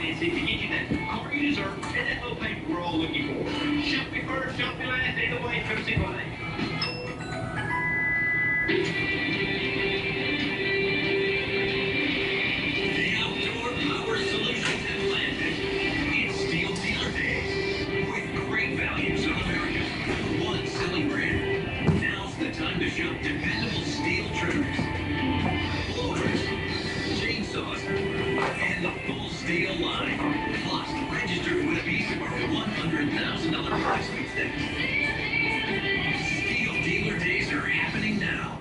financing to get you that car you deserve and that low payment we're all looking for. Shop me first, shop me last, either way, come see Matty. The Outdoor Power Solutions have landed. It's Steel Dealer Days with great values on America's #1 selling brand. Now's the time to shop dependable steel trimmers, blowers, chainsaws, and the full steel line. Plus, register for a piece of our $100,000 prize sweepstakes. Steel Dealer Days are happening now.